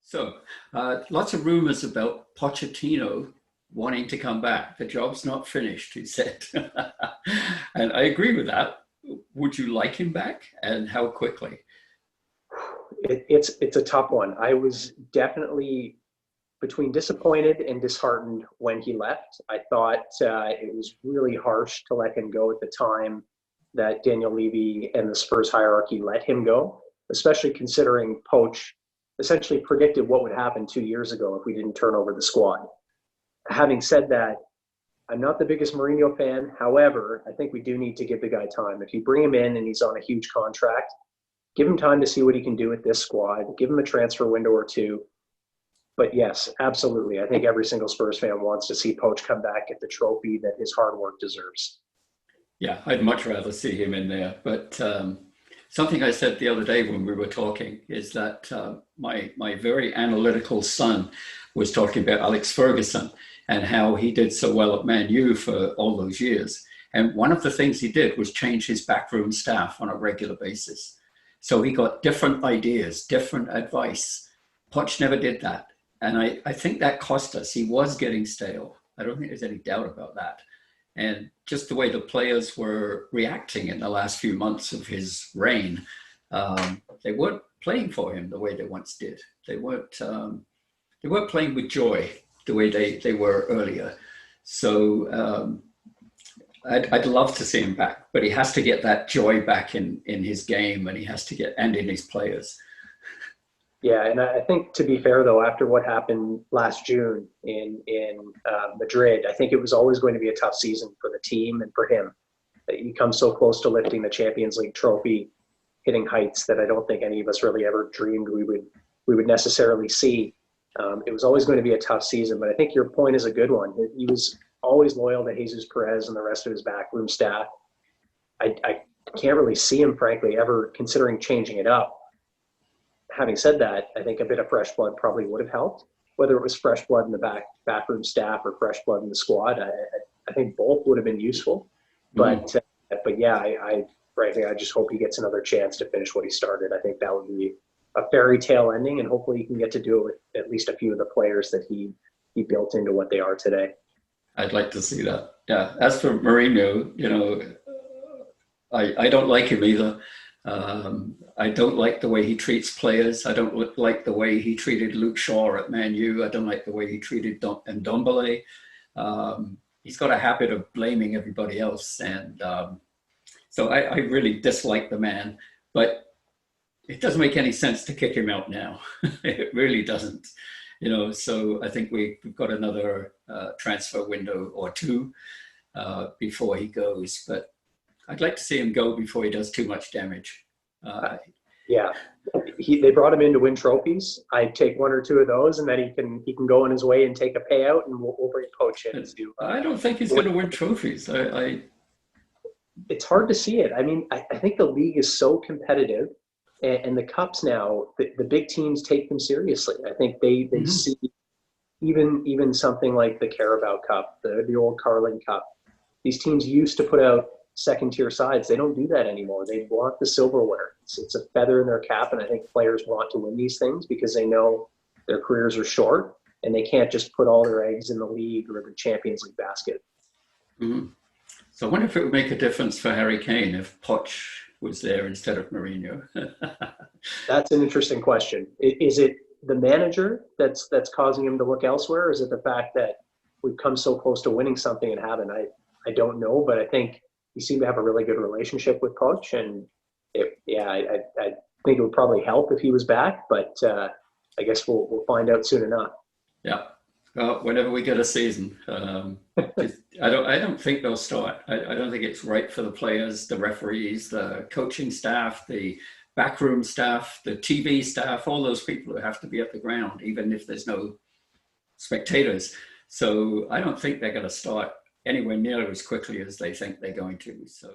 So, lots of rumors about Pochettino wanting to come back. The job's not finished, he said. And I agree with that. Would you like him back, and how quickly? It's a tough one. I was definitely between disappointed and disheartened when he left. I thought it was really harsh to let him go at the time that Daniel Levy and the Spurs hierarchy let him go, especially considering Poch essentially predicted what would happen 2 years ago if we didn't turn over the squad. Having said that, I'm not the biggest Mourinho fan. However, I think we do need to give the guy time. If you bring him in and he's on a huge contract, give him time to see what he can do with this squad. Give him a transfer window or two. But yes, absolutely. I think every single Spurs fan wants to see Poch come back, get the trophy that his hard work deserves. Yeah, I'd much rather see him in there. But something I said the other day when we were talking is that my very analytical son was talking about Alex Ferguson and how he did so well at Man U for all those years. And one of the things he did was change his backroom staff on a regular basis. So he got different ideas, different advice. Poch never did that. And I think that cost us. He was getting stale. I don't think there's any doubt about that. And just the way the players were reacting in the last few months of his reign, they weren't playing for him the way they once did. They weren't playing with joy the way they were earlier. So I'd love to see him back, but he has to get that joy back in his game, and he has to get and in his players. Yeah, and I think to be fair though, after what happened last June in Madrid, I think it was always going to be a tough season for the team and for him. He comes so close to lifting the Champions League trophy, hitting heights that I don't think any of us really ever dreamed we would necessarily see. It was always going to be a tough season, but I think your point is a good one. He was always loyal to Jesus Perez and the rest of his backroom staff. I can't really see him, frankly, ever considering changing it up. Having said that, I think a bit of fresh blood probably would have helped, whether it was fresh blood in the backroom staff or fresh blood in the squad. I think both would have been useful. But yeah, frankly, I just hope he gets another chance to finish what he started. I think that would be a fairy tale ending, and hopefully he can get to do it with at least a few of the players that he built into what they are today. I'd like to see that. Yeah. As for Mourinho, I don't like him either. I don't like the way he treats players. I don't like the way he treated Luke Shaw at Man U. I don't like the way he treated Ndombele. He's got a habit of blaming everybody else. And so I really dislike the man. But it doesn't make any sense to kick him out now. It really doesn't. So I think we've got another transfer window or two before he goes. But I'd like to see him go before he does too much damage. Yeah, they brought him in to win trophies. I'd take one or two of those, and then he can go on his way and take a payout, and we'll bring Poch in. I don't think he's going to win trophies. It's hard to see it. I mean, I think the league is so competitive, and the cups now, the big teams take them seriously. I think they see even something like the Carabao Cup, the old Carling Cup. These teams used to put out second-tier sides. They don't do that anymore. They want the silverware. It's a feather in their cap, and I think players want to win these things because they know their careers are short, and they can't just put all their eggs in the league or the Champions League basket. Mm-hmm. So I wonder if it would make a difference for Harry Kane if Poch was there instead of Mourinho. That's an interesting question. Is it the manager that's causing him to look elsewhere, or is it the fact that we've come so close to winning something and haven't? I don't know, but I think you seem to have a really good relationship with Poch, and I think it would probably help if he was back, but I guess we'll find out soon enough. Yeah. Well, whenever we get a season, I don't think they'll start. I don't think it's right for the players, the referees, the coaching staff, the backroom staff, the TV staff, all those people who have to be at the ground, even if there's no spectators. So I don't think they're going to start anywhere near as quickly as they think they're going to. So